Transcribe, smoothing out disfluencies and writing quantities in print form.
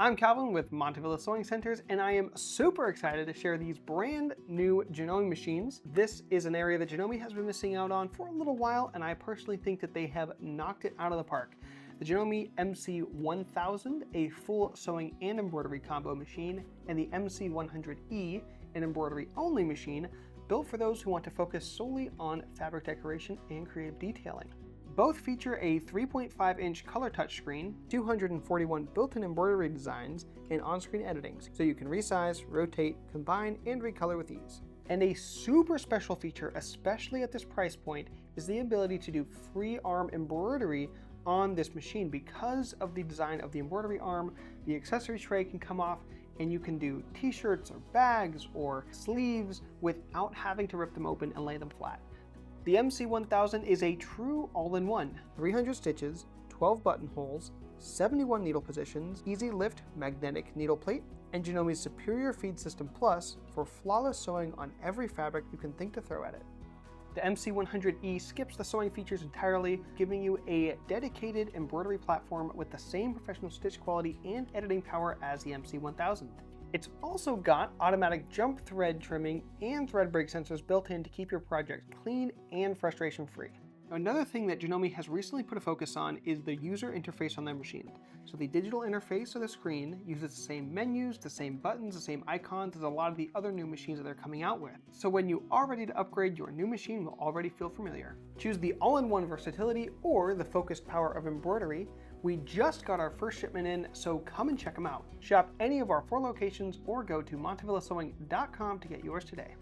I'm Calvin with Montavilla Sewing Centers, and I am super excited to share these brand new Janome machines. This is an area that Janome has been missing out on for a little while, and I personally think that they have knocked it out of the park. The Janome MC1000, a full sewing and embroidery combo machine, and the MC100E, an embroidery only machine, built for those who want to focus solely on fabric decoration and creative detailing. Both feature a 3.5-inch color touchscreen, 241 built-in embroidery designs, and on-screen editing, so you can resize, rotate, combine, and recolor with ease. And a super special feature, especially at this price point, is the ability to do free arm embroidery on this machine. Because of the design of the embroidery arm, the accessory tray can come off, and you can do t-shirts or bags or sleeves without having to rip them open and lay them flat. The MC1000 is a true all-in-one. 300 stitches, 12 buttonholes, 71 needle positions, easy lift magnetic needle plate, and Janome's Superior Feed System Plus for flawless sewing on every fabric you can think to throw at it. The MC100E skips the sewing features entirely, giving you a dedicated embroidery platform with the same professional stitch quality and editing power as the MC1000. It's also got automatic jump thread trimming and thread break sensors built in to keep your project clean and frustration free. Another thing that Janome has recently put a focus on is the user interface on their machine. So the digital interface of the screen uses the same menus, the same buttons, the same icons as a lot of the other new machines that they're coming out with. So when you are ready to upgrade, your new machine will already feel familiar. Choose the all-in-one versatility or the focused power of embroidery. We just got our first shipment in, so come and check them out. Shop any of our 4 locations or go to montavillasewing.com to get yours today.